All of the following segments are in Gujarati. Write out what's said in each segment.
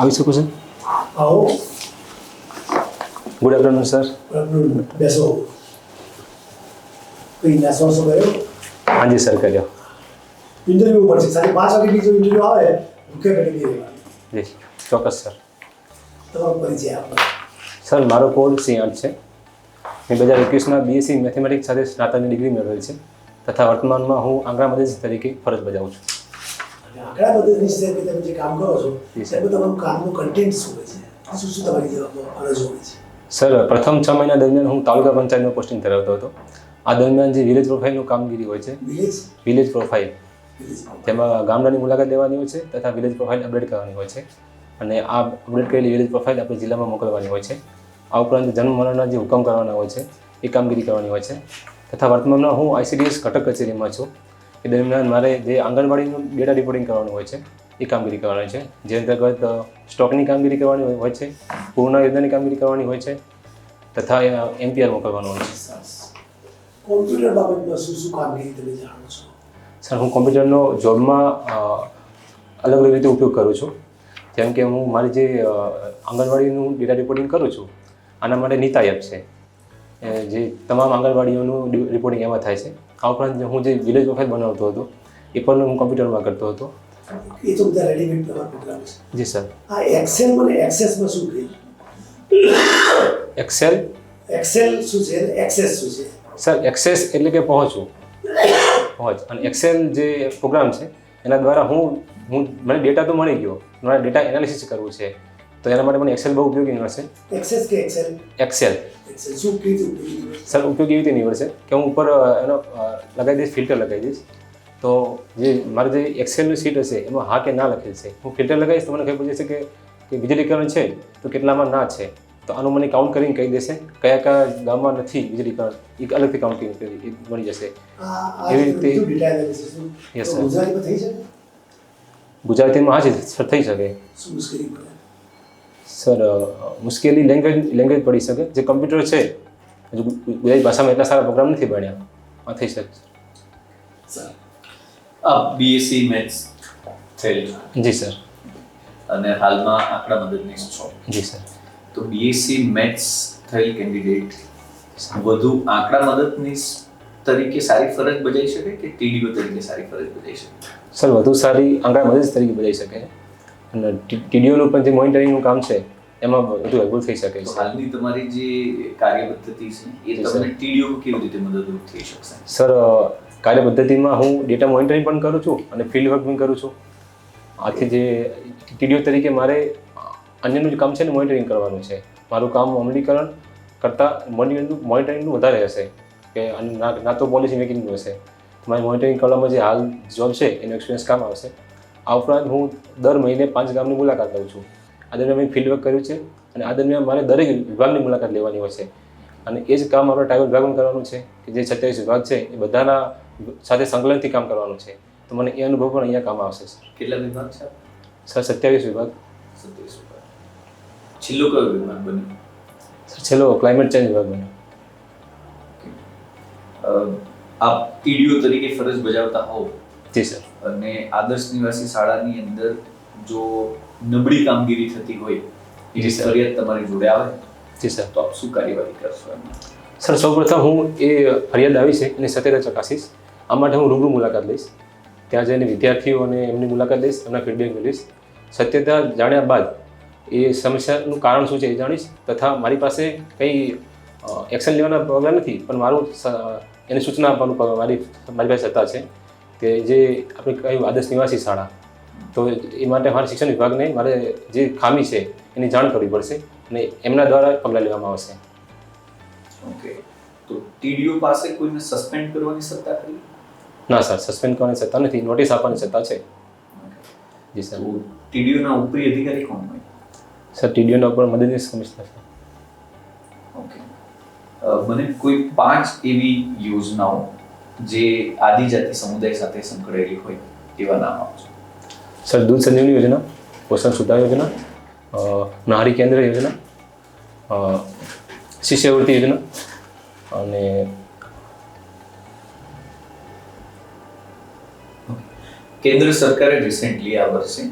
આવી શકું સર? આવો. Good afternoon sir. બેસો. કઈ નાસ્તો કર્યો? હાજી સર, કર્યો. ઇન્ટરવ્યુ પડશે 5:30 વાગે બીજો ઇન્ટરવ્યુ આવે, ભૂખે પેટે નહીં રહેવાનું. જી ચોક્કસ સર. તમારો પરિચય આપો. સર, મારો કોડ C8 છે. મેં 2021ના BSc મેથેમેટિક્સ સાથે સ્નાતકની ડિગ્રી મેળવેલ છે તથા વર્તમાનમાં હું આંકડા મદદનીશ તરીકે ફરજ બજાવું છું. આંકડા મદદનીશ તરીકે તમે જે કામ કરો છો એમાં તમારું કામનું કન્ટેન્ટ શું હોય છે? શું શું તમારી ફરજો હોય છે? સર, પ્રથમ 6 મહિના દરમિયાન હું તાલુકા પંચાયતમાં પોસ્ટિંગ ધરાવતો હતો. આ દરમિયાન જે વિલેજ પ્રોફાઇલનું કામગીરી હોય છે, વિલેજ પ્રોફાઇલ, તેમાં ગામડાની મુલાકાત લેવાની હોય છે તથા વિલેજ પ્રોફાઇલ અપડેટ કરવાની હોય છે અને આ અપડેટ કરેલી વિલેજ પ્રોફાઇલ આપણે જિલ્લામાં મોકલવાની હોય છે. આ ઉપરાંત જન્મ મરણના જે હુકમ કરવાના હોય છે એ કામગીરી કરવાની હોય છે તથા વર્તમાનમાં હું ICDS ઘટક કચેરીમાં છું. એ દરમિયાન મારે જે આંગણવાડીનું ડેટા રિપોર્ટિંગ કરવાનું હોય છે એ કામગીરી કરવાની છે, જે અંતર્ગત સ્ટોકની કામગીરી કરવાની હોય છે, પૂર્ણ યોજનાની કામગીરી કરવાની હોય છે તથા MPR મોકલવાનું હોય છે. કોમ્પ્યુટર બાબતમાં શું શું કામગીરી તમે જાણો છો? સર, હું કોમ્પ્યુટરનો જોબમાં અલગ અલગ રીતે ઉપયોગ કરું છું. જેમ કે હું મારી જે આંગણવાડીનું ડેટા રિપોર્ટિંગ કરું છું, આના માટે નીતા એપ છે, જે તમામ આંગણવાડીઓનું રિપોર્ટિંગ એમાં થાય છે. આ ઉપરાંત હું જે વિલેજ પ્રોફાઇલ બનાવતો હતો એ પણ હું કોમ્પ્યુટરમાં કરતો હતો. એ તો બધા રેડીમેડ તમારા પ્રોગ્રામ છે. જી સર. આ એક્સેલ મને એક્સેસમાં શું કહે? એક્સેલ શું છે? એક્સેસ શું છે? સર, એક્સેસ એટલે કે પહોંચ. અને એક્સેલ જે પ્રોગ્રામ છે એના દ્વારા મને ડેટા તો મળી ગયો, મારે ડેટા એનાલિસિસ કરવું છે તો એના માટે મને એક્સેલ બહુ ઉપયોગી નીવડશે. એક્સેસ કે એક્સેલ? એક્સેલ. શું કીધું ઉપયોગી? સર, ઉપયોગી એવી રીતે નીવડશે કે હું ઉપર એનો લગાવી દઈશ, ફિલ્ટર લગાવી દઈશ, તો જે મારે જે એક્સેલની સીટ હશે એમાં હા કે ના લખેલ છે, હું ફિલ્ટર લગાવીશ તો મને ખબર પડી જશે કે વીજળીકરણ છે તો કેટલામાં ના છે, તો આનું મને કાઉન્ટ કરીને કહી દેશે કયા કયા ગામમાં નથી વીજળીકરણ, એ અલગથી કાઉન્ટિંગ કરી મળી જશે. એવી રીતે. Yes sir. ગુજરાતીમાં થઈ શકે? ગુજરાતીમાં હા સર, થઈ શકે. શું મુશ્કેલી પડે? સર, મુશ્કેલી લેંગ્વેજ પડી શકે. જે કમ્પ્યુટર છે હજુ ગુજરાતી ભાષામાં એટલા સારા પ્રોગ્રામ નથી બન્યા, આ થઈ શકે. BSc મેથ્સ થયેલ જી સર. અને હાલમાં આંકડા મદદનીશ છો. જી સર. તો BSc મેથ્સ થયેલ કેન્ડિડેટ વધુ આંકડા મદદનીશ તરીકે સારી ફરજ બજાવી શકે કે TDO તરીકે સારી ફરજ બજાવી શકે? સર, વધુ સારી આંકડા મદદનીશ તરીકે બજાવી શકે અને TDOનું પણ જે મોનિટરિંગનું કામ છે એમાં વધુ હેલ્પફુલ થઈ શકે છે. હાલની તમારી જે કાર્ય પદ્ધતિ છે એ તમને TDO કેવી રીતે મદદરૂપ થઈ શકશે? સર, કાર્ય પદ્ધતિમાં હું ડેટા મોનિટરિંગ પણ કરું છું અને ફિલ્ડ વર્ક પણ કરું છું. આથી જે TDO તરીકે મારે અન્યનું જે કામ છે ને મોનિટરિંગ કરવાનું છે, મારું કામ અમલીકરણ કરતાં મોનિટરિંગનું વધારે હશે કે ના તો પોલિસી મેકિંગનું હશે. મારી મોનિટરિંગ કરવામાં જે હાલ જોબ છે એનો એક્સપિરિયન્સ કામ આવશે. આ ઉપરાંત હું દર મહિને 5 ગામની મુલાકાત લઉં છું. આ દરમિયાન મેં ફિલ્ડ વર્ક કર્યું છે અને આ દરમિયાન મારે દરેક વિભાગની મુલાકાત લેવાની હોય છે અને એ જ કામ આપણે ટ્રાઇબલ વિભાગમાં કરવાનું છે કે જે 27 વિભાગ છે એ બધાના સાથે સંકલનથી કામ કરવાનું છે. તો મને એ અનુભવ પણ અહીંયા કામ આવશે. કેટલા વિભાગ છે? સર, 27 વિભાગ. 27 વિભાગ. છેલ્લો કયો વિભાગ બન્યો? સર, છેલ્લો ક્લાઇમેટ ચેન્જ વિભાગ બન્યો. આપ TDO તરીકે ફરજ બજાવતા હોવ. જી સર. અને આદર્શ નિવાસી શાળાની અંદર જો નબળી કામગીરી થતી હોય એવી ફરિયાદ તમારી જોડે આવે જી સર, તો આપ શું કાર્યવાહી કરશો? સર, સૌપ્રથમ હું એ ફરિયાદ આવી છે એની સત્યતા ચકાસીશ. આ માટે હું રૂબરૂ મુલાકાત લઈશ. ત્યાં જઈને વિદ્યાર્થીઓ અને એમની મુલાકાત લઈશ, એમના ફીડબેક મેળવીશ. સત્યતા જાણ્યા બાદ એ સમસ્યાનું કારણ શું છે એ જાણીશ તથા મારી પાસે કંઈ એક્શન લેવાના પગલાં નથી, પણ મારું એની સૂચના આપવાનું મારી પાસે સત્તા છે કે જે આપણે કહ્યું આદર્શ નિવાસી શાળા, તો એ માટે મારા શિક્ષણ વિભાગને મારે જે ખામી છે એની જાણ કરવી પડશે અને એમના દ્વારા પગલાં લેવામાં આવશે. ઓકે. તો TDO પાસે કોઈને સસ્પેન્ડ કરવાની સત્તા ખરી? ના સર, સસ્પેન્ડ કરવાની સત્તા નથી, નોટિસ આપવાની સત્તા છે. જી સર. TDOના ઉપરી અધિકારી કોણ હોય? સર, TDOના ઉપર મદદનીશ કમિશનર છે. ઓકે. મને કોઈ 5 એવી યોજનાઓ જે આદિજાતિ સમુદાય સાથે સંકળાયેલી હોય એવા નામ આપજો. સર, દૂધ સંજીવની યોજના, પોષણ સુધાર યોજના, નારી કેન્દ્ર યોજના, શિષ્યવૃત્તિ યોજના અને કેન્દ્ર સરકારે રિસેન્ટલી આ વર્ષે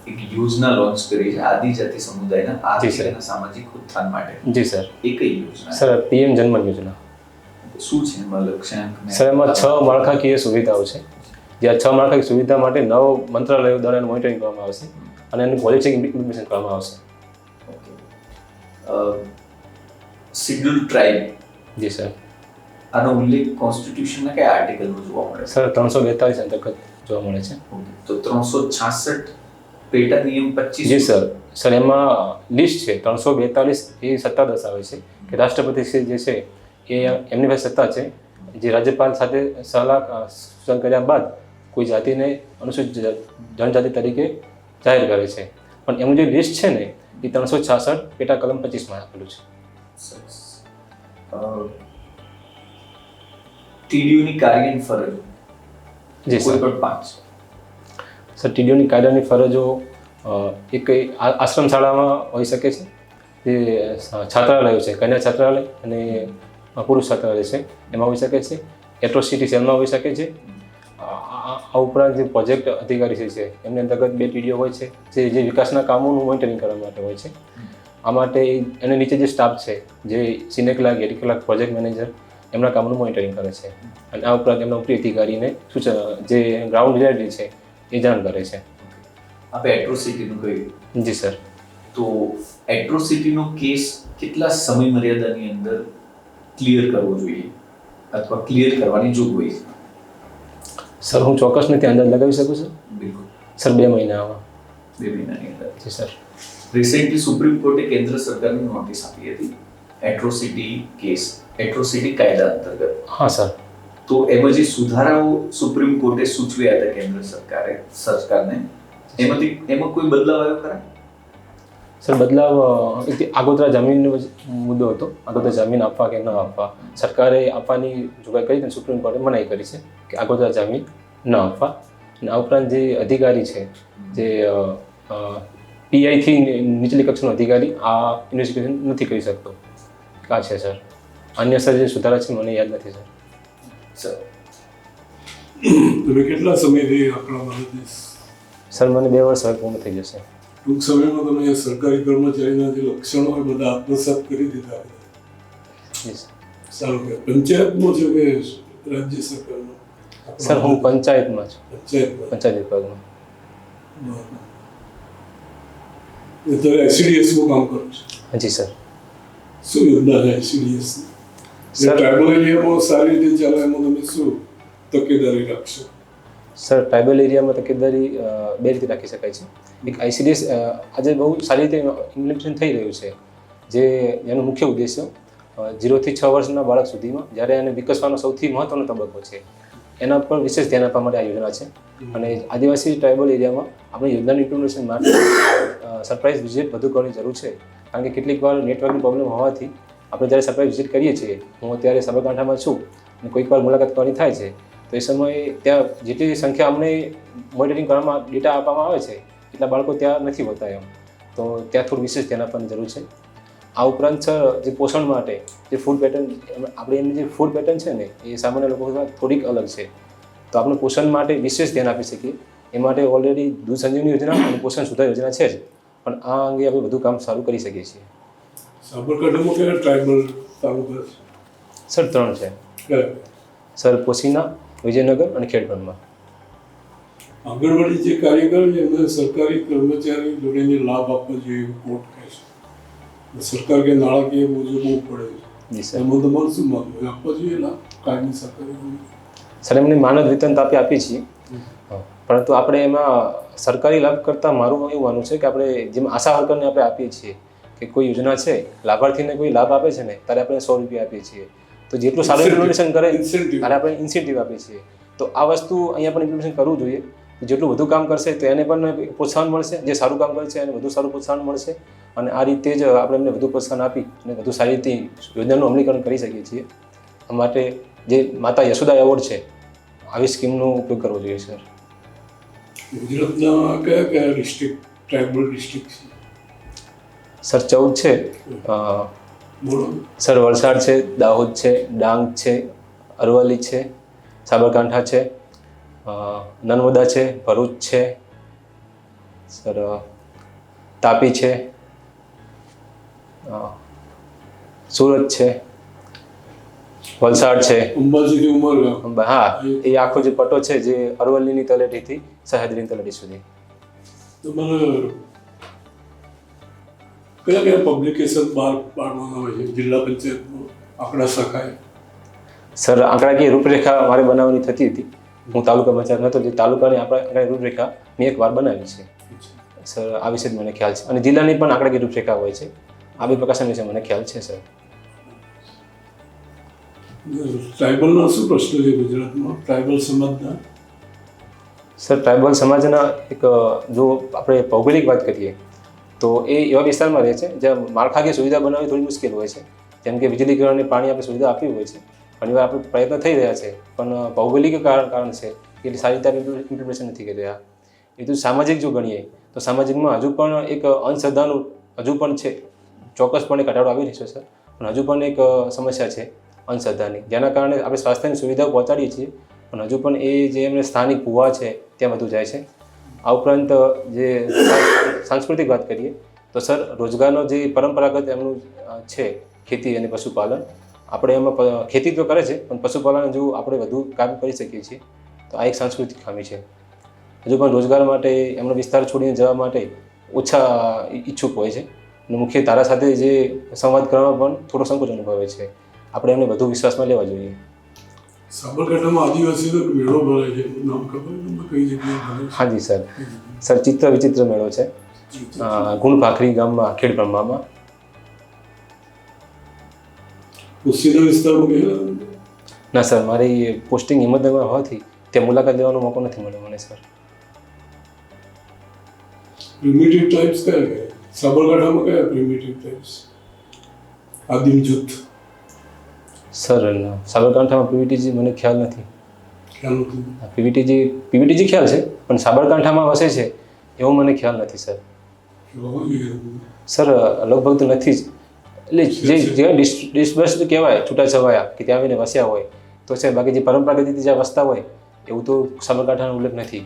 એક યોજના લોન્ચ કરી છે આદિજાતિ સમુદાયના આર્થિક સર. અને સામાજિક ઉત્થાન માટે. જી સર. એ કઈ યોજના છે? સર પીએમ જનમન યોજના. શું છે એમાં લક્ષ્યાંક ને? સર એમાં 6 માળખાકીય સુવિધાઓ છે. જે આ 6 માળખાકીય સુવિધા માટે 9 મંત્રાલયો દ્વારા મોનિટરિંગ કરવામાં આવશે અને એનું પોલિસી ઇમ્પ્લિમેન્ટેશન કરવામાં આવશે. શિડ્યુલ્ડ ટ્રાઇબ, જી સર. આનો ઉલ્લેખ કોન્સ્ટિટ્યુશનના કયા આર્ટિકલમાં જોવા મળે છે? સર 342 અંતર્ગત જોવા મળે છે. તો 366 પેટા નિયમ 25. જી સર. સર એમાં લિસ્ટ છે 342 એ સત્તા દર્શાવે છે કે રાષ્ટ્રપતિ શ્રી જે છે એ એમની પાસે સત્તા છે જે રાજ્યપાલ સાથે સલાહ સૂચન કર્યા બાદ કોઈ જાતિને અનુસૂચિત જનજાતિ તરીકે જાહેર કરે છે. પણ એનું જે લિસ્ટ છે ને એ 366 પેટા કલમ 25 આપેલું છે. સરસ. ટીડીઓની કાર્યની ફરજો જી સર. કોઈ પણ 5. સર ટીડીઓની કાયદાની ફરજો એક આશ્રમ શાળામાં હોઈ શકે છે, જે છાત્રાલયો છે, કન્યા છાત્રાલય અને પુરુષ છાત્રાલય છે એમાં હોઈ શકે છે, એટ્રોસિટી સેલમાં હોઈ શકે છે. આ ઉપરાંત જે પ્રોજેક્ટ અધિકારી છે એમની અંતર્ગત 2 ટીડીઓ હોય છે જે વિકાસના કામોનું મોનિટરિંગ કરવા માટે હોય છે. આ માટે એની નીચે જે સ્ટાફ છે જે સિનિયર ક્લાર્ક, એડી ક્લાર્ક, પ્રોજેક્ટ મેનેજર એમના કામનું મોનિટરિંગ કરે છે અને આ ઉપરાંત એમના ઉપરી અધિકારીને સૂચન જે ગ્રાઉન્ડ રિયાલિટી છે એ જાણ કરે છે. આપણે એટ્રોસિટીનું કહ્યું. જી સર. તો એટ્રોસિટીનો કેસ કેટલા સમય મર્યાદાની અંદર ક્લિયર કરવો જોઈએ અથવા ક્લિયર કરવાની જોગવાઈ છે? સર હું ચોક્કસ નથી અંદાજ લગાવી શકું છું. બિલકુલ. સર 2 મહિનામાં. 2 મહિનાની અંદર. જી સર. રિસેન્ટલી સુપ્રીમ કોર્ટે કેન્દ્ર સરકારને નોટિસ આપી હતી એટ્રોસિટી કાયદા અંતર્ગત. હા સર. તો એમાં જે સુધારાઓ સુપ્રીમ કોર્ટે સૂચવ્યા હતા કેન્દ્ર સરકારને એમાં કોઈ બદલાવ આવ્યો ખરા? સર બદલાવ એક આગોતરા જમીનનો મુદ્દો હતો. આગોતરા જમીન આપવા કે ન આપવા સરકારે આપવાની જોગવાઈ કરી અને સુપ્રીમ કોર્ટે મનાઈ કરી છે કે આગોતરા જમીન ન આપવા. અને આ ઉપરાંત જે અધિકારી છે જે પીઆઈથી નીચલી કક્ષાનો અધિકારી આ ઇન્વેસ્ટિગેશન નથી કરી શકતો. આ છે સર. અન્ય સર જે સુધારા છે મને યાદ નથી સર. સર તમે કેટલા સમયથી આંકડામાં નથી? સર મને 2 વર્ષ હવે પૂર્ણ થઈ જશે. ટૂંક સમયમાં તમે સરકારી કર્મચારીના જે લક્ષણો હોય બધા આત્મસાત કરી દીધા. જી સર. સારું કે પંચાયતમાં છે કે રાજ્ય સરકારનો? સર હું પંચાયતમાં છું. પંચાયતમાં. પંચાયત વિભાગમાં. અત્યારે એસસીડીએસમાં કામ કરો છો? જી સર. શું યોજના છે એસસીડીએસની? સર ટ્રાઇબલ એરિયામાં સારી રીતે ચાલે એમાં તમે શું તકેદારી રાખશો? સર ટ્રાઇબલ એરિયામાં તકેદારી 2 રીતે રાખી શકાય છે. એક આઈસીડીએસ આજે બહુ સારી રીતે ઇમ્પ્લિમેન્ટેશન થઈ રહ્યું છે, જે એનો મુખ્ય ઉદ્દેશ્ય 0 થી 6 વર્ષના બાળક સુધીમાં જ્યારે એને વિકસવાનો સૌથી મહત્વનો તબક્કો છે એના પર વિશેષ ધ્યાન આપવા માટે આ યોજના છે. અને આદિવાસી ટ્રાઇબલ એરિયામાં આપણે યોજનાની ઇમ્પ્લિમેન્ટેશન માટે સરપ્રાઇઝ વિઝિટ વધુ કરવાની જરૂર છે, કારણ કે કેટલીક વાર નેટવર્કની પ્રોબ્લેમ હોવાથી આપણે જ્યારે સરપ્રાઇઝ વિઝિટ કરીએ છીએ, હું અત્યારે સાબરકાંઠામાં છું અને કોઈક વાર મુલાકાત કરવાની થાય છે, તો એ સમયે ત્યાં જેટલી સંખ્યા અમને મોનિટરિંગ કરવામાં ડેટા આપવામાં આવે છે એટલા બાળકો ત્યાં નથી હોતા એમ, તો ત્યાં થોડું વિશેષ ધ્યાન આપવાની જરૂર છે. આ ઉપરાંત સર જે પોષણ માટે જે ફૂડ પેટર્ન આપણે એમની જે ફૂડ પેટર્ન છે ને એ સામાન્ય લોકો કરતાં થોડીક અલગ છે, તો આપણે પોષણ માટે વિશેષ ધ્યાન આપી શકીએ એ માટે ઓલરેડી દૂધ સંજીવની યોજના અને પોષણ સુધાર યોજના છે જ, પણ આ અંગે આપણે બધું કામ સારું કરી શકીએ છીએ. સાબરકાંઠામાં કયા ટ્રાઇબલ તાલુકા છે? સર 3 છે. કયા? સર પોશીના, વિજયનગર અને ખેડબ્રહ્મા. આંગણવાડી જે કાર્ય કરે છે એમને સરકારી કર્મચારી જોડેને લાભ આપવો જોઈએ એવું કોર્ટ કહે છે. સરકાર કે નાણાકીય બોજો બહુ પડે છે. જી સર. એમાં તમારું શું માનવું? આપવો જોઈએ લાભ કાયમી સરકારી? સર એમને માનદ વેતન તો આપીએ છીએ, પરંતુ આપણે એમાં સરકારી લાભ કરતાં મારું એવું માનવું છે કે આપણે જેમ આશા વર્કરને આપણે આપીએ છીએ કે કોઈ યોજના છે, લાભાર્થીને કોઈ લાભ આપે છે ને ત્યારે આપણે 100 રૂપિયા આપીએ છીએ, તો જેટલું સારું ઇમ્પ્લિમેન્ટેશન કરે ત્યારે આપણે ઇન્સેન્ટિવ આપીએ છીએ. તો આ વસ્તુ અહીંયા પણ ઇમ્પ્લિમેન્ટેશન કરવું જોઈએ. જેટલું વધુ કામ કરશે તો એને પણ પ્રોત્સાહન મળશે, જે સારું કામ કરશે એને વધુ સારું પ્રોત્સાહન મળશે, અને આ રીતે જ આપણે એમને વધુ પ્રોત્સાહન આપી અને વધુ સારી રીતે યોજનાનું અમલીકરણ કરી શકીએ છીએ. આ માટે જે માતા યશોદા એવોર્ડ છે આવી સ્કીમનો ઉપયોગ કરવો જોઈએ સર. ગુજરાતના કયા કયા ડિસ્ટ્રિક્ટ ટ્રાઇબલ ડિસ્ટ્રિક્ટ છે? સર 14 છે. બોલો. સર વલસાડ છે, દાહોદ છે, ડાંગ છે, અરવલ્લી છે, સાબરકાંઠા છે, નર્મદા છે, ભરૂચ છે, સર તાપી છે, સુરત છે, વલસાડ છે. અંબાજીથી ઉમરગામ. હા, એ આખો જે પટ્ટો છે જે અરવલ્લીની તળેટીથી સહ્યાદ્રીની તળેટી સુધી. તમારે કયા કયા પબ્લિકેશન બહાર પાડવાના હોય છે જિલ્લા પંચાયતમાં આંકડા શાખાએ? સર આંકડાકીય રૂપરેખા મારે બનાવવાની થતી હતી. હું તાલુકા પંચાયત નહોતો, જે તાલુકાની આંકડાકીય રૂપરેખા મેં એકવાર બનાવી છે. સર આ વિશે જ મને ખ્યાલ છે. અને જિલ્લાની પણ આંકડાકીય રૂપરેખા હોય છે. આ બે પ્રકાશન વિશે મને ખ્યાલ છે સર. ટ્રાઇબલના શું પ્રશ્ન છે ગુજરાતમાં, ટ્રાઇબલ સમાજના? સર ટ્રાઇબલ સમાજના એક જો આપણે ભૌગોલિક વાત કરીએ તો એ એવા વિસ્તારમાં રહે છે જ્યાં માળખાકીય સુવિધા બનાવવી થોડી મુશ્કેલ હોય છે. જેમ કે વીજળીકરણ અને પાણી આપણે સુવિધા આપવી હોય છે. ઘણીવાર આપણે પ્રયત્ન થઈ રહ્યા છે, પણ ભૌગોલિક કારણ છે કે સારી રીતે ઇમ્પ્લિમેન્ટેશન નથી કરી રહ્યા. એ તો સામાજિક જો ગણીએ તો સામાજિકમાં હજુ પણ એક અંધશ્રદ્ધાનું હજુ પણ છે. ચોક્કસપણે ઘટાડો આવી રહ્યો છે સર, પણ હજુ પણ એક સમસ્યા છે અંધશ્રદ્ધાની, જેના કારણે આપણે સ્વાસ્થ્યની સુવિધાઓ પહોંચાડીએ છીએ, પણ હજુ પણ એ જે એમને સ્થાનિક ભૂવા છે ત્યાં બધું જાય છે. આ ઉપરાંત જે સાંસ્કૃતિક વાત કરીએ તો સર રોજગારનો જે પરંપરાગત એમનું છે ખેતી અને પશુપાલન, આપણે એમાં ખેતી તો કરે છે પણ પશુપાલન જો આપણે વધુ કામ કરી શકીએ છીએ તો આ એક સાંસ્કૃતિક ખામી છે. હજુ પણ રોજગાર માટે એમનો વિસ્તાર છોડીને જવા માટે ઓછા ઈચ્છુક હોય છે અને મુખ્ય ધારા સાથે જે સંવાદ કરવામાં પણ થોડો સંકોચ અનુભવે છે. આપણે એમને વધુ વિશ્વાસમાં લેવા જોઈએ. સાબરકાંઠામાં આદિવાસીનો મેળો ભરાય છે, નામ ખબર કઈ જગ્યાએ ભરાય છે? હાજી સર. સર ચિત્ર વિચિત્ર મેળો છે ગુણ ભાખરી ગામમાં ખેડ બ્રહ્મામાં. કુશીના વિસ્તારમાં ગયા? ના સર, મારી પોસ્ટિંગ હિંમતનગરમાં હોવાથી ત્યાં મુલાકાત લેવાનો મોકો નથી મળ્યો મને સર. પ્રિમિટિવ ટાઈપ્સ કયા કયા સાબરકાંઠામાં, કયા પ્રિમિટિવ ટાઈપ્સ આદિમ જૂથ? સર સાબરકાંઠામાં પીવીટીજી મને ખ્યાલ નથી. ખ્યાલ નથી? પીવીટીજી ખ્યાલ છે, પણ સાબરકાંઠામાં વસે છે એવો મને ખ્યાલ નથી સર. સર લગભગ તો નથી જ. એટલે જે ડિસ્બર્સ્ડ કહેવાય, છૂટાછવાયા કે ત્યાં આવીને વસ્યા હોય તો છે, બાકી જે પરંપરાગત રીતે જ્યાં વસતા હોય એવું તો સાબરકાંઠાનો ઉલ્લેખ નથી.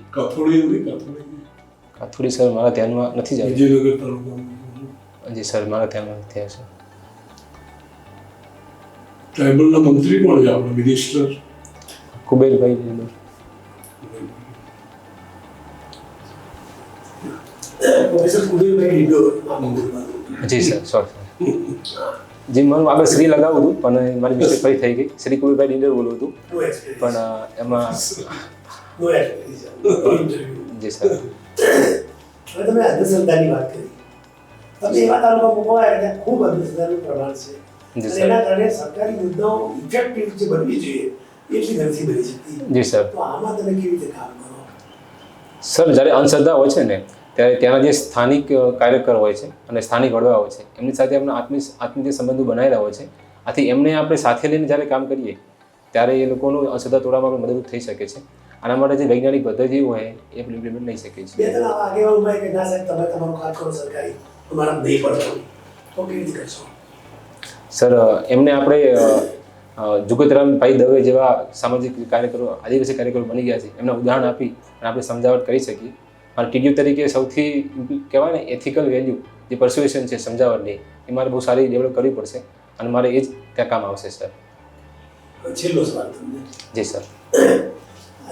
કાથોડી સર મારા ધ્યાનમાં નથી જ આવ્યું. જી સર, મારા ધ્યાનમાં નથી આવ્યું સર. ટ્રાઇબલના મંત્રી કોણ છે આપણા મિનિસ્ટર? કુબેરભાઈ. પ્રોફેસર કુબેરભાઈ ડીડોર. જી સર, સોરી. જી મારું આગળ શ્રી લગાવું હતું પણ મારી મિસ્ટેક ફરી થઈ ગઈ. શ્રી કુબેરભાઈ ડીડર બોલું હતું પણ એમાં જી સર. હવે તમે અંધશ્રદ્ધાની વાત કરી. તમે એવા તાલુકા મૂકવા ત્યાં ખૂબ અંધશ્રદ્ધાનું પ્રમાણ છે. એના કારણે સરકારી યોજનાઓ ઇફેક્ટિવ જે બનવી જોઈએ એટલી નથી બની શકતી. જી સર. તો આમાં તમે કેવી રીતે કામ કરો? સર જ્યારે અંધશ્રદ્ધા હોય છે ને ત્યારે ત્યાંના જે સ્થાનિક કાર્યકર હોય છે અને સ્થાનિક વડવા હોય છે એમની સાથે એમના આત્મીય સંબંધો બનાવેલા હોય છે. આથી એમને આપણે સાથે લઈને જ્યારે કામ કરીએ ત્યારે એ લોકોનું અંધશ્રદ્ધા તોડવામાં પણ મદદ થઈ શકે છે. આના માટે જે વૈજ્ઞાનિક પદ્ધતિઓ હોય એ ઇમ્પ્લિમેન્ટ લઈ શકે છે. બે ત્રણ આગેવાનો હોય કે ના સાહેબ તમે તમારું કામ કરો સરકારી, અમારા નહીં પડવાનું, તો કેવી રીતે કરશો? સર એમને આપણે જુગતરામભાઈ દવે જેવા સામાજિક કાર્યકરો, આદિવાસી કાર્યકરો બની ગયા છે, એમના ઉદાહરણ આપી અને આપણે સમજાવટ કરી શકીએ. અને ટીડીઓ તરીકે સૌથી કહેવાય ને એથિકલ વેલ્યુ જે પરસ્યુએશન છે સમજાવટની, એ મારે બહુ સારી ડેવલપ કરવી પડશે અને મારે એ જ ત્યાં કામ આવશે સર. છેલ્લો સવાલ તમને. જી સર.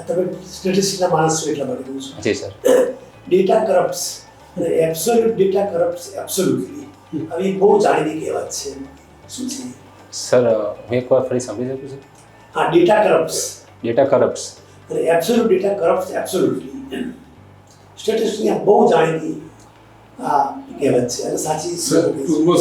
તમે સ્ટેટિસ્ટિક્સના માણસ છો એટલા માટે કહું છું. જી સર. ડેટા કરપ્ટ્સ અને એબ્સોલ્યુટ ડેટા કરપ્ટ્સ એબ્સોલ્યુટલી આવી બહુ જાણીતી કહેવત છે. શું છે સર? હું એકવાર ફરી સાંભળી શકું છું? હા, ડેટા કરપ્ટ્સ. ડેટા કરપ્ટ્સ અને એબ્સોલ્યુટ ડેટા કરપ્ટ્સ એબ્સોલ્યુટલી સ્ટેટિસ્ટિક્સની બહુ જાણીતી આ કહેવત છે અને સાચી છે.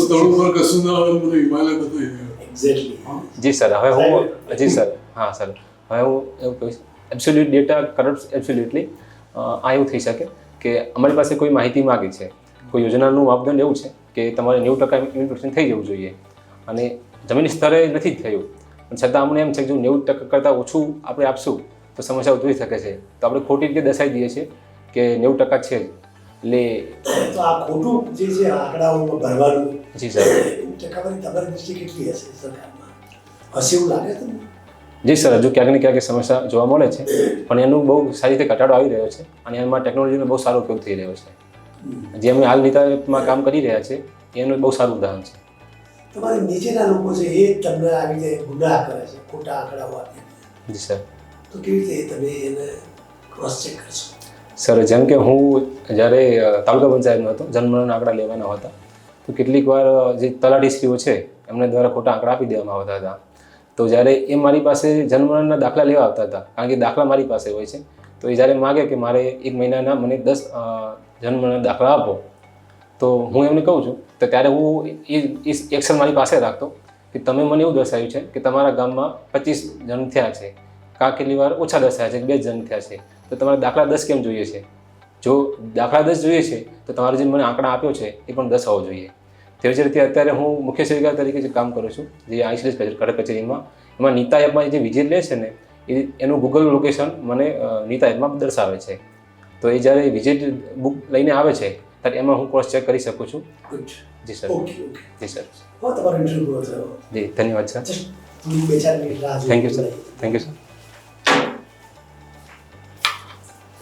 સ્થળો પર કશું ના આવે બધું હિમાલય બતાવી દે. એક્ઝેક્ટલી. જી સર. હવે હું જી સર હા સર હવે હું એવું કહીશ એબ્સોલ્યુટ ડેટા કરપ્ટ્સ એબ્સોલ્યુટલી આ એવું થઈ શકે કે અમારી પાસે કોઈ માહિતી માગી છે, કોઈ યોજનાનું માપદંડ એવું છે કે તમારે 90% ઇમ્પ્લિમેન્ટેશન થઈ જવું જોઈએ અને જમીન સ્તરે નથી થયું, પણ છતાં અમને એમ છે કે જો 90% કરતાં ઓછું આપણે આપશું તો સમસ્યા ઉદ્ભવી શકે છે. તો આપણે ખોટી રીતે દર્શાવી દઈએ છીએ કે 90% છે જ. એટલે તો આ ખોટું જે છે આંકડાઓમાં ભરવાનું. જી સર. ટકાવારી તમારી દૃષ્ટિ કેટલી હશે સરકારમાં? હશે એવું લાગે તમને? જી સર, હજુ ક્યાંક ને ક્યાંક સમસ્યા જોવા મળે છે, પણ એનું બહુ સારી રીતે ઘટાડો આવી રહ્યો છે અને એમાં ટેકનોલોજીનો બહુ સારો ઉપયોગ થઈ રહ્યો છે. જે અમે હાલ નીતા એપમાં કામ કરી રહ્યા છે એનું બહુ સારું ઉદાહરણ છે. તમારે નીચેના લોકો છે એ તમને આવી રીતે ગુનાહ કરે છે, ખોટા આંકડાઓ આપે, જી સર. તો કેવી રીતે તમે એને ક્રોસ ચેક કરશો? સર, જેમ કે હું જ્યારે તાલુકા પંચાયતમાં હતો, જન્મના આંકડા લેવાના હતા, તો કેટલીક વાર જે તલાટીશ્રીઓ છે એમને દ્વારા ખોટા આંકડા આપી દેવામાં આવતા હતા. તો જ્યારે એ મારી પાસે જન્મના દાખલા લેવા આવતા હતા, કારણ કે દાખલા મારી પાસે હોય છે, તો એ જ્યારે માગે કે મારે 1 મહિનાના મને 10 જન્મના દાખલા આપો, તો હું એમને કહું છું તો ત્યારે હું એ એક્શન મારી પાસે રાખતો કે તમે મને એવું દર્શાવ્યું છે કે તમારા ગામમાં 25 જન્મ થયા છે, કાં કેટલી વાર ઓછા દર્શાવ્યા છે 2 જન્મ થયા છે, તો તમારે દાખલા 10 કેમ જોઈએ છે? જો દાખલા 10 જોઈએ છે તો તમારે જે મને આંકડા આપ્યો છે એ પણ 10 હોવો જોઈએ. તેવી જ રીતે અત્યારે હું મુખ્ય સેવિકા તરીકે જે કામ કરું છું, જે આઈસીડીએસ કડક કચેરીમાં, એમાં નીતા એપમાં જે વિઝિટ લે છે ને એનું ગૂગલ લોકેશન મને નીતા એપમાં દર્શાવે છે. તો એ જ્યારે વિઝિટ બુક લઈને આવે છે ત્યારે એમાં હું ક્રોસ ચેક કરી શકું છું. ગુડ. જી સર. ઓકે. જી સર. હા, તમારો ઇન્ટરવ્યુ પૂરો થયો. જી, ધન્યવાદ સર. જસ્ટ થોડી 2-4 મિનિટ રાહ thank you sir. Thank you sir.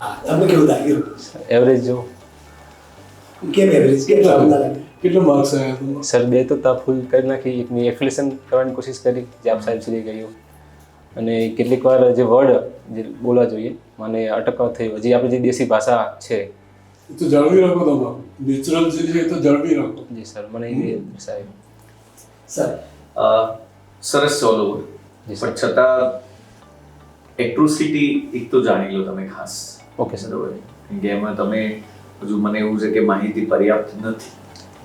હા, તમને કેવું લાગ્યું? એવરેજ જો કેમ એવરેજ? કેમ સારું ના લાગ્યું? કેટલા માર્ક્સ આવ્યા તમારા? સર 2 તો તા ફૂલ કરી નાખી, એકની એફિલેશન કરવાની કોશિશ કરી જે આપ સાહેબ સુધી ગયું, અને કેટલીક વાર જે વર્ડ જે બોલવા જોઈએ મને અટક થઈ, હજી આપણી જે દેશી ભાષા છે. એ તો જાળવી રાખો તમારું નેચરલ જે છે એ તો જાળવી રાખો. જી સર, મને એ સાહેબ. સર, સરસ છે ઓલ ઓવર, જી સર. પણ છતાં એટ્રોસિટી એક તો જાણી લો તમે ખાસ. Okay sir. બરોબર, કેમ કે એમાં તમે હજુ મને એવું છે કે માહિતી પર્યાપ્ત નથી.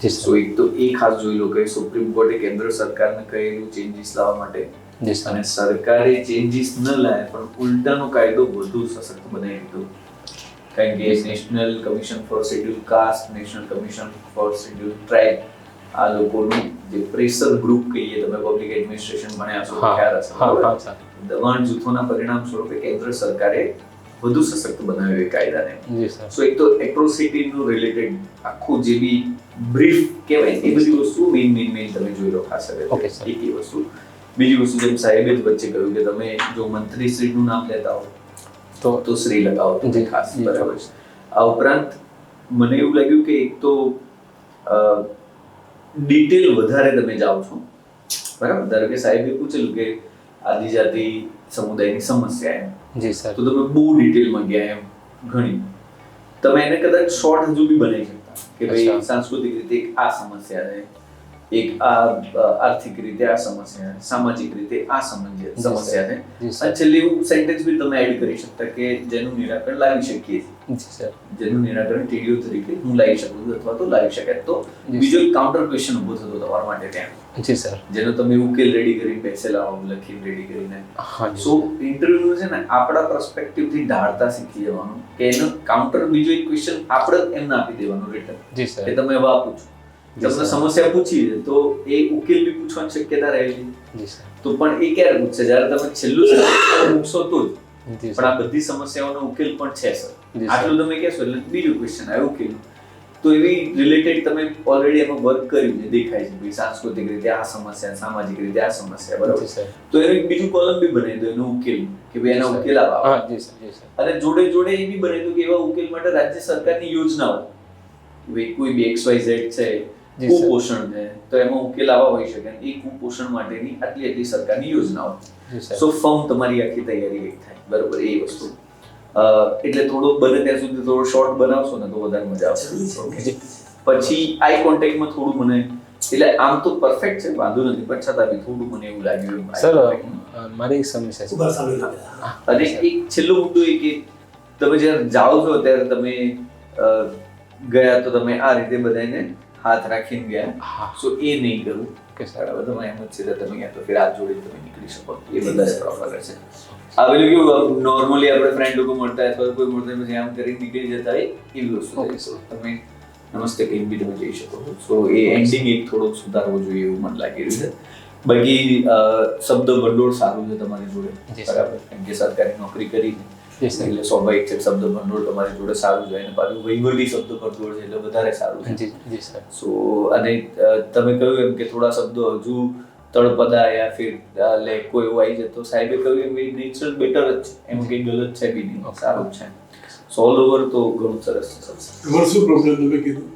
જી સર. સો એક તો એ ખાસ જોઈ લો કે સુપ્રીમ કોર્ટે કેન્દ્ર સરકારને કહેલું ચેન્જીસ લાવવા માટે, જી સર. અને સરકારે ચેન્જીસ ન લાવ્યા પણ ઉલટાનો કાયદો વધુ સશક્ત બનાવી દીધો. કારણ કે national commission four schedule caste, national commission four schedule tribe, આ લોકોનું જે પ્રેશર ગ્રુપ કહીએ, તમે પબ્લિક એડમિનિસ્ટ્રેશન ભણ્યા છો, ખ્યાલ હશે, બરાબર? દબાણ જૂથોના પરિણામ સ્વરૂપે કેન્દ્ર સરકારે વધુ સશક્ત બનાવ્યો એ કાયદાને. જી સર. સો એક તો એટ્રોસિટીનું રિલેટેડ આખું જે બી બ્રીફ કહેવાય એ બધી વસ્તુ મેઇન તમે જોઈ લો ખાસ ઓકે સર. એક એ વસ્તુ. બીજી વસ્તુ જેમ સાહેબે જ વચ્ચે કહ્યું કે તમે જો મંત્રીશ્રીનું નામ લેતા હો તો શ્રી લગાવો તમે ખાસ, બરાબર છે. આ ઉપરાંત મને એવું લાગ્યું કે એક તો ડિટેલ વધારે તમે જાઓ છો, બરાબર? ધારો કે સાહેબે પૂછેલું કે આદિજાતિ સમુદાયની સમસ્યા એમ, જી સર. તો તમે બહુ ડિટેલમાં ગયા એમ ઘણી. તમે એને કદાચ શોર્ટ હજુ બી બનાવી શકતા કે ભાઈ સાંસ્કૃતિક રીતે એક આ સમસ્યા છે, એક આ આર્થિક રીતે આ સમસ્યા છે, સામાજિક રીતે આ સમસ્યા છે, અને છેલ્લે એવું સેન્ટેન્સ બી તમે એડ કરી શકતા કે જેનું નિરાકરણ લાવી શકીએ છીએ. જી સર. જેનું નિરાકરણ ટીડીઓ તરીકે હું લાવી શકું છું અથવા તો લાવી શકાય. તો બીજો એક કાઉન્ટર ક્વેશ્ચન ઊભો થતો તમારા માટે ત્યાં. જી સર. જેનો તમે ઉકેલ રેડી કરીને બેસેલા હો, લખીને રેડી કરીને. હા. સો ઇન્ટરવ્યુ છે ને આપણા પર્સપેક્ટિવ થી ઢાળતા શીખી જવાનું કે એનો કાઉન્ટર બીજો એક ક્વેશ્ચન આપણે એમને આપી દેવાનો રિટર્ન. જી સર. કે તમે એવા પૂછો, તમને સમસ્યા પૂછી છે તો એ ઉકેલ બી પૂછવાની શક્યતા રહેલી. જી સર. તો પણ એ ક્યારે પૂછશે? જ્યારે તમે છેલ્લું સવાલ મૂકશો તો જ. જી પણ આ બધી સમસ્યાઓનો ઉકેલ પણ છે સર, જી સર. આટલું તમે કહેશો એટલે બીજું ક્વેશ્ચન આવે ઉકેલ. તો એવી રિલેટેડ તમે ઓલરેડી એમાં વર્ક કર્યું છે, દેખાય છે ભાઈ સાંસ્કૃતિક રીતે આ સમસ્યા, સામાજિક રીતે આ સમસ્યા, બરાબર? જી સર. તો એનું એક બીજું કોલમ બી બનાવી દો એનો ઉકેલ, કે ભાઈ એના ઉકેલ આવા. હા. જી સર. જી સર. અને જોડે જોડે એ બી બનાવી દો કે એવા ઉકેલ માટે રાજ્ય સરકારની યોજનાઓ, ભાઈ કોઈ બી XYZ છે, જી સર. કુપોષણ છે, તો એમાં ઉકેલ આવા હોઈ શકે. એ કુપોષણ માટેની આટલી સરકારની યોજનાઓ. જી સર. સો ફર્મ તમારી આખી તૈયારી એક થાય, બરોબર? એ વસ્તુ એટલે થોડું બને ત્યાં સુધી થોડું શોર્ટ બનાવશો ને તો વધારે મજા આવશે. ઓકે. પછી આઈ કોન્ટેક્ટમાં થોડું મને, એટલે આમ તો પરફેક્ટ છે, વાંધો નથી, પણ છતાં બી થોડું મને એવું લાગ્યું સર, મારી એક સમસ્યા છે. ઉપર સામે લાગ્યા. અને એક છેલ્લો મુદ્દો એ કે તમે જ્યારે જાઓ છો ત્યારે તમે ગયા તો તમે આ રીતે બધાને હાથ રાખીને ગયા. હા. સો એ નહીં કરવું. Okay sir. બરાબર? તમે એમ જ સીધા તમે ગયા તો ફિર હાથ જોડીને તમે નીકળી શકો, એ બધા પ્રોપર છે. આ પેલું કેવું નોર્મલી આપણે ફ્રેન્ડ લોકો મળતા અથવા કોઈ મળતા પછી આમ કરીને નીકળી જતા હોય એવી વસ્તુ છે. So તમે નમસ્તે કહીને બી તમે જઈ શકો છો. સો એ એન્ડિંગ એક થોડોક સુધારવો જોઈએ એવું મને લાગી રહ્યું છે. બાકી શબ્દ ભંડોળ સારું છે તમારી જોડે, બરાબર? કેમ કે સરકારી નોકરી કરી એટલે સ્વાભાવિક છે શબ્દ ભંડોળ તમારી જોડે સારું છે, અને પાછું વહીવટી શબ્દ ભંડોળ છે એટલે વધારે સારું છે. જી સર. સો અને તમે કહ્યું એમ કે થોડા શબ્દો હજુ તળપદા યા ફિર લેકો એવું આવી જાય તો સાહેબે કહ્યું એમ નેચરલ બેટર જ છે, એમાં કંઈ ગલત છે બી નહીં, સારું છે. ઓલ ઓવર તો ઘણું સરસ છે સર. તમારે શું પ્રોબ્લેમ તમે કીધું?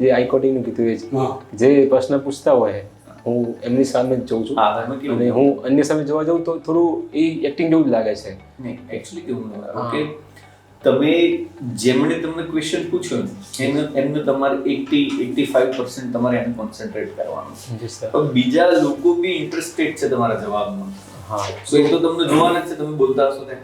જે હાઈકોર્ટનું કીધું એ જ હા, જે પ્રશ્ન પૂછતા હોય હું એમની સામે જ જોઉં છું હા એમાં કેવું અને હું અન્ય સામે જોવા જાઉં તો થોડું એ એક્ટિંગ જેવું જ લાગે છે. નહીં એકચ્યુઅલી કેવું કે તમે જેમણે તમને ક્વેશ્ચન પૂછ્યો ને એમને તમારે 85% તમારે એને કોન્સન્ટ્રેટ કરવાનું છે. જી સર. પણ બીજા લોકો બી ઇન્ટરેસ્ટેડ છે તમારા જવાબમાં. હા સો એ તો તમને જોવાના જ છે, તમે બોલતા હશો તે.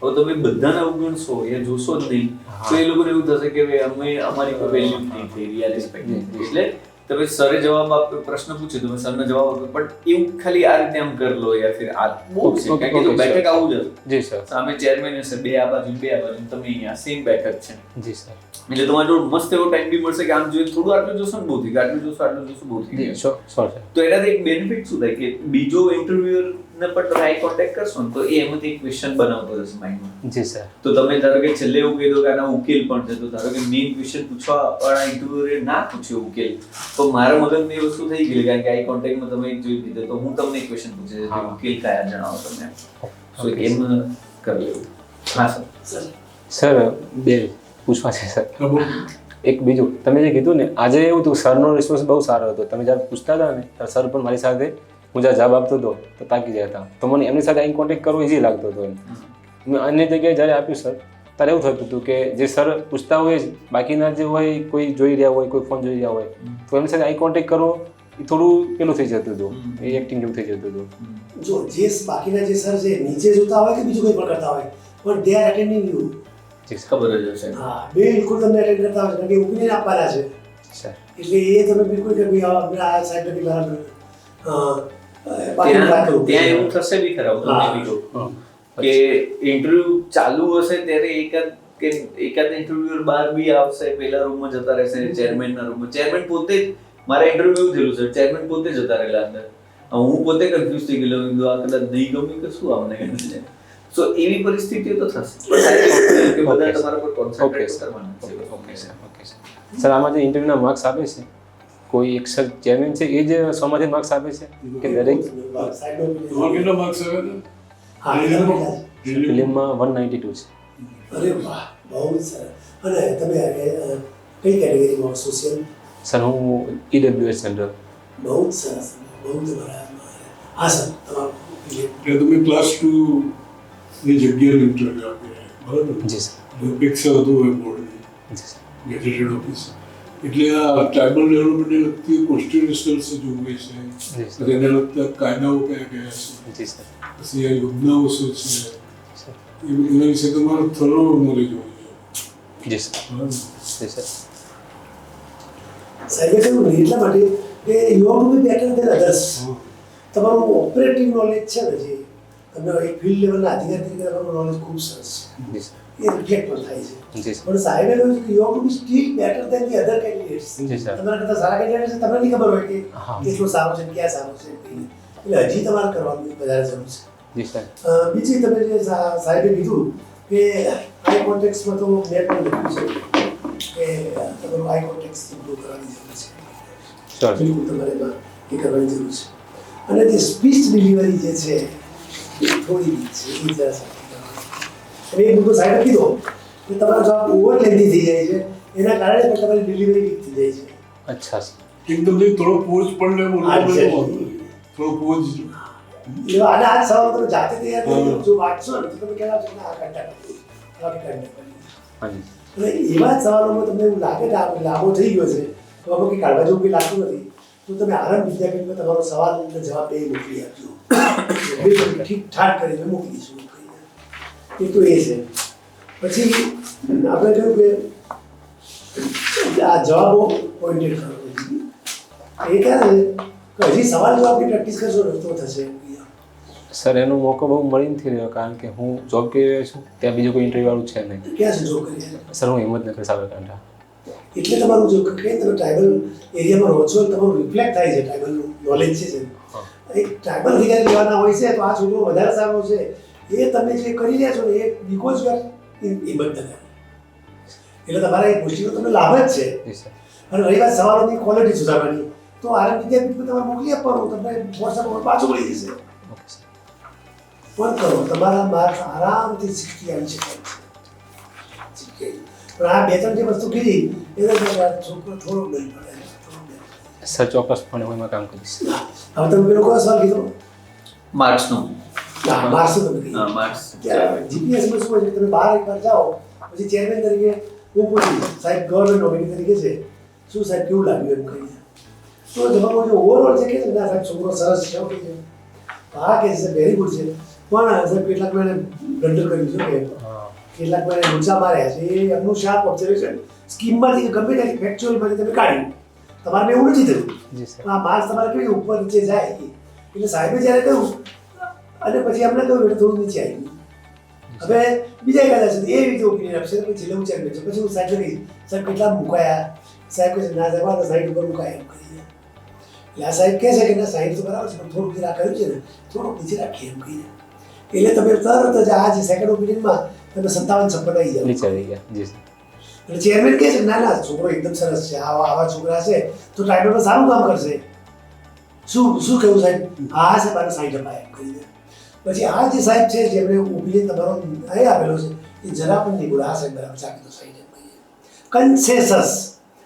હવે તમે બધાને અવગણશો એ જોશો જ નહીં તો એ લોકોને એવું થશે કે ભાઈ અમે અમારી કોઈ વેલ્યુ નહીં થઈ રહી, રિસ્પેક્ટ નહીં થઈ. એટલે તમે સરે જવાબ આપ્યો, પ્રશ્ન પૂછ્યો, તમે સરને જવાબ આપ્યો, પણ એવું ખાલી આ રીતે આમ કરી લો યા ફિર આ બહુ છે. કારણ કે જો બેઠક આવું જ હશે, જી સર. સામે ચેરમેન હશે, બે આ બાજુ તમે અહીંયા સેમ બેઠક છે. જી સર. એટલે તમારે જોડે મસ્ત એવો ટાઈમ બી મળશે કે આમ જોઈએ થોડું આટલું જોશો ને બહુ થઈ ગયું, આટલું જોશો બહુ થઈ ગયું. Sure sir. તો એનાથી એક બેનિફિટ શું થાય કે બીજો ઇન્ટરવ્યુઅર ને પણ તમે આઈ કોન્ટેક્ટ કરશો ને તો એ એમાંથી એક ક્વેશ્ચન બનાવતો રહેશે માઇન્ડમાં. જી સર. તો તમે ધારો કે છેલ્લે એવું કહી દો કે આના ઉકેલ પણ છે, તો ધારો કે મેઇન ક્વેશ્ચન પૂછવા વાળા ઇન્ટરવ્યુઅરે ના પૂછ્યો ઉકેલ, તો મારા મગજમાં એ વસ્તુ થઈ ગઈ કારણ કે આઈ કોન્ટેક્ટમાં તમે એક જોઈ લીધો તો હું તમને એક ક્વેશ્ચન પૂછે કે ઉકેલ કયા જણાવો તમે. સો એમ કરી લેવું. હા સર. સર બે પૂછવા છે સર. ખબર? એક બીજું તમે જે કીધું ને આજે એવું હતું સરનો રિસ્પોન્સ બહુ સારો હતો. તમે જ્યારે પૂછતા હતા ને ત્યારે સર પણ મારી સાથે હું જ્યારે જવાબ આપતો હતો તો તાકી ગયા હતા. તો મને એમની સાથે આઈ કોન્ટેક્ટ કરવો ઇઝી લાગતો હતો. મેં અન્ય જગ્યાએ જ્યારે આપ્યું સર ત્યારે એવું થતું હતું કે જે સર પૂછતા હોય જ બાકીના જે હોય કોઈ જોઈ રહ્યા હોય, કોઈ ફોન જોઈ રહ્યા હોય તો એમની સાથે આઈ કોન્ટેક્ટ કરવો એ થોડું પેલું થઈ જતું હતું, એ એક્ટિંગ જેવું થઈ જતું હતું. જો જે બાકીના જે સર છે નીચે જોતા હોય કે બીજું કંઈ પણ કરતા હોય પણ દે આર અટેન્ડિંગ યુ. ખબર જ હશે. હા, બિલકુલ તમને અટેન્ડ કરતા હોય કારણ કે ઓપિનિયન આપવાના છે. સર એટલે એ તમે બિલકુલ કે ભાઈ આ સાઈડ નથી બરાબર. ત્યાં એવું થશે બી ખરા, હું તમને બી કહું કે ઇન્ટરવ્યુ ચાલુ હશે ત્યારે એકાદ ઇન્ટરવ્યુઅર બહાર બી આવશે, પેલા રૂમમાં જતા રહેશે ચેરમેનના રૂમમાં. ચેરમેન પોતે જ મારા ઇન્ટરવ્યુ એવું થયેલું છે, ચેરમેન પોતે જતા રહેલા અંદર. હું પોતે કન્ફ્યુઝ થઈ ગયેલો, આ કદાચ નહીં ગમ્યું કે શું અમને કહે છે. સો એવી પરિસ્થિતિઓ તો થશે કે બધા તમારા પર કોન્સન્ટ્રેટ કરવાના છે. Okay sir. Okay sir. Sir આમાં જે ઇન્ટરવ્યુના માર્ક્સ આપે છે કોઈ એક સર ચેરમેન છે એ જ 100માંથી માર્ક્સ આપે છે કે દરેક? તમારે કેટલા માર્ક્સ આવ્યા હા, ફિલ્મમાં 192 છે. અરે વાહ, બહુ જ સરસ. અને તમે કઈ કેટેગરીમાં સોશિયલ? સર હું EWS જનરલ. બહુ જ સરસ, બહુ જ બરાબર. હા સર, તમારું એટલે તમે ક્લાસ 2 ની જગ્યાએ ઇન્ટરવ્યુ આપી રહ્યા, બરાબર? જી સર. અપેક્ષા હતું હોય બોર્ડની જી સર. Gazetted officer. એટલે આ ટ્રાઇબલ ડેવલપમેન્ટને લગતી કોન્સ્ટિટ્યુશનલ્સ જો હોય છે, તો એને લગતા કાયદાઓ કયા કયા છે, જી સર. પછી આ યોજનાઓ શું છે, એના વિશે તમારું થરો નોલેજ હોવું જોઈએ. જી સર. બરાબર? જી સર. સાહેબે કહ્યું ને એટલા માટે કે you are to be better than others. તમારું ઓપરેટિવ નોલેજ છે ને જે તમને એક ફિલ્ડ લેવલના અધિકારી તરીકે તમારું નોલેજ ખૂબ સરસ છે, જી સર. એ રિફ્લેક્ટ પણ થાય છે. જી સર. પણ સાહેબે કહ્યું છે કે you are to be still better than the other candidates. જી સર. તમારા કરતાં સારા કેન્ડિડેટ છે, તમને નહીં ખબર હોય કે હા. કેટલો સારો છે, ક્યાં સારો છે. એટલે હજી તમારે કરવાનું વધારે જરૂર છે. જી સર. બીજી તમે જે સાહેબે કીધું કે આઈ કોન્ટેક્સમાં તો મેં પણ લખ્યું છે કે તમારું આઈ કોન્ટેક્સ ઇમ્પ્રૂવ કરવાની જરૂર છે. શ્યોર. બિલકુલ તમારે એમાં એ કરવાની જરૂર છે. અને જે સ્પીચ ડિલિવરી જે છે એ થોડી વીક છે, એ જરા સાથે અને એ મુદ્દો સાહેબે કીધો કે તમારો જવાબ ઓવર લેન્ધી થઈ જાય છે, એના કારણે પણ તમારી ડિલિવરી વીક થઈ જાય છે. અચ્છા સર. એકદમ નહીં, થોડો પોચ પણ લેવો, થોડો પોચ. એવા આના આ સવાલ તમે જાતે તૈયાર કરી જો વાંચશો ને તો તમે કહેવા છો કે આ કંટાળો હાજી. અને એવા જ સવાલોમાં તમને એવું લાગે કે આ લાંબો થઈ ગયો છે તો આમાં કંઈ કાઢવા જેવું કંઈ લાગતું નથી, તો તમે આનંદ વિદ્યાપીઠમાં તમારો સવાલ અને જવાબ બે મોકલી આપજો. બિલકુલ ઠીકઠાક કરીને મોકલી દઈશું. એ તો એ છે. પછી આપણે કહ્યું કે આ જવાબો પોઈન્ટેડ કરો. એ ક્યારે છે કે હજી સવાલ જવાબની પ્રેક્ટિસ કરશો ને તો થશે. સર એનો મોકો બહુ મળી નથી રહ્યો કારણ કે હું જોબ કરી રહ્યો છું, ત્યાં બીજું કોઈ ઇન્ટરવ્યુ વાળું છે નહીં. ક્યાં છે જોબ કરી? સર હું હિંમતનગર સાબરકાંઠા. એટલે તમારું જો કે તમે ટ્રાઇબલ એરિયામાં રહો છો, તમારું રિફ્લેક્ટ થાય છે ટ્રાઇબલનું નોલેજ છે. એક ટ્રાઇબલ અધિકારી લેવાના હોય છે તો આ છોકરો વધારે સારો છે, એ તમે જે કરી રહ્યા છો ને એ બીકોઝ યુ આર હિંમતનગર, એટલે તમારા એ ગોષ્ઠીનો તમને લાભ જ છે. જી સર. અને રહી વાત સવાલોની ક્વોલિટી સુધારવાની, તો આનંદ વિદ્યાપીઠમાં તમારે મોકલી આપવાનું, તમને વોટ્સઅપ પર પાછું મળી જશે. Okay sir. ફોન કરો, તમારા માર્ક્સ આરામથી 60 આવી શકે. શીખે પણ આ 2-3 જે વસ્તુ કીધી એ તો છોકરો થોડો ડર પડે. સર ચોક્કસપણે હું એમાં કામ કરીશ. હવે તમે પેલો કયો સવાલ કીધો? માર્ક્સનો માર્ક્સ તમે કીધું. હા માર્ક્સ જીપીએસમાં શું હોય છે, તમે બહાર એકવાર જાઓ પછી ચેરમેન તરીકે હું પૂછું સાહેબ ગવર્મેન્ટ નોમિની તરીકે છે શું સાહેબ કેવું લાગ્યું એમ કહીએ તો જવાબ ઓવરઓલ છે કે ના સાહેબ છોકરો સરસ છે એવું કહે છે હા કે છે વેરી ગુડ છે પણ સાહેબ કેટલાક મેં બ્લન્ડર કર્યું છે કે કેટલાક મેં ઊંચા માર્યા છે એ એમનું શાર્પ ઓબ્ઝર્વેશન સ્કીમમાંથી ગમે ત્યાંથી ફેક્ચ્યુઅલમાંથી તમે કાઢ્યું તમારે એવું નથી થયું. જી સર. આ માર્ક્સ તમારે કેવી ઉપર નીચે જાય એટલે સાહેબે જ્યારે કહ્યું અને પછી એમને કહ્યું એટલે થોડું નીચે આવ્યું. હવે બીજા કદાચ છે એ રીતે ઓપિનિયન આપશે પછી છેલ્લે ઊંચાઈ છે પછી હું સાહેબ કહીશ સાહેબ કેટલા મુકાયા સાહેબ કહે છે ના સાહેબ આ 60 ઉપર મુકાયા એમ કહીએ એટલે આ સાહેબ કહે છે કે ના 60 તો બરાબર છે પણ થોડુંક જે કર્યું છે ને થોડુંક નીચે રાખીએ એમ કહીએ એટલે તમે તરત જ આ જે સેકન્ડ ઓપિનિયનમાં તમે 57-56 આવી જાઓ નીચે આવી ગયા. જી સર. એટલે ચેરમેન કહે છે ના ના છોકરો એકદમ સરસ છે આવા છોકરા છે તો ટ્રાઇબલમાં સારું કામ કરશે શું શું કહેવું સાહેબ હા સાહેબ આને 60 અપાય એમ કહી દે પછી આ જે સાહેબ છે જેમણે ઓપિનિયન તમારો અહીં આપેલો છે એ જરા પણ નહીં બોલે હા સાહેબ બરાબર ચાકી તો 60 એમ કહીએ કન્સેસસ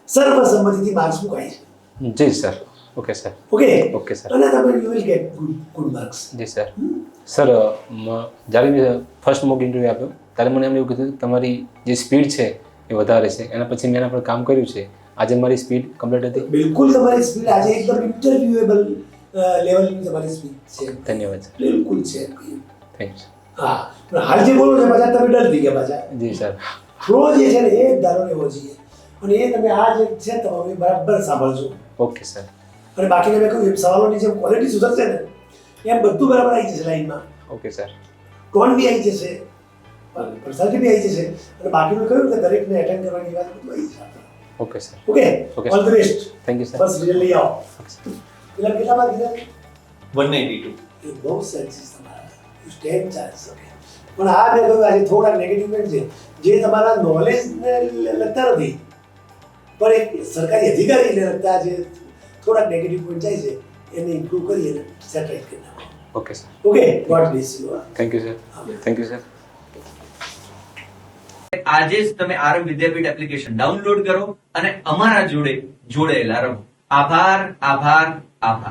સર્વસંમતિથી માર્ક્સ મુકાય છે. જી sir. Okay sir. Okay okay sir. અને તમે you will get good marks. જી સર. સર જ્યારે મેં ફર્સ્ટ મોક ઇન્ટરવ્યૂ આપ્યો ત્યારે મને એમ એવું કીધું કે તમારી જે સ્પીડ છે એ વધારે છે એના પછી મેં એના પર કામ કર્યું છે આજે મારી સ્પીડ કમ્પ્લીટ હતી. બિલકુલ તમારી સ્પીડ આજે એકદમ ઇન્ટરવ્યુએબલ લેવલની તમારી સ્પીડ છે. ધન્યવાદ સર. બિલકુલ છે. Thank you. હા પણ હાલ જે બોલો છો પાછા તમે ડર થઈ ગયા પાછા જી સર. ફ્લો જે છે ને એ જ ધારો લેવો જોઈએ અને એ તમે આ જે છે તમારું એ બરાબર સાંભળજો ઓકે સર. અને બાકીને મેં કહ્યું એમ સવાલોની જેમ ક્વોલિટી સુધરશે ને એમ બધું બરાબર આવી જશે લાઈનમાં ઓકે સર. ટોન બી આવી જશે પર્સનાલિટી બી આવી જશે અને બાકીનું કહ્યું કે દરેકને એટેન્ડ કરવાની વાત બધું આવી જશે. Okay sir. Okay Okay, all the best. Thank you sir. Bus result લઈ આવો. પેલા કેટલા માર્ક કીધા? 192 એ બહુ સરસ છે તમારા યુ સ્ટેન્ડ ચાન્સ. ઓકે પણ આ મેં કહ્યું આજે થોડા નેગેટિવ પોઈન્ટ છે જે તમારા નોલેજને લગતા નથી પણ એક સરકારી અધિકારીને લગતા જે થોડાક નેગેટિવ પોઈન્ટ જાય છે એને ઇમ્પ્રૂવ કરી અને સેટરાઇટ કરી નાખો. Okay sir. Okay God bless you. Thank you sir. Thank you sir. આજે જ તમે આરએમ વિદ્યાપીઠ એપ્લિકેશન ડાઉનલોડ કરો અને અમારા જોડે જોડાયેલા રહો. આભાર આભાર આભાર.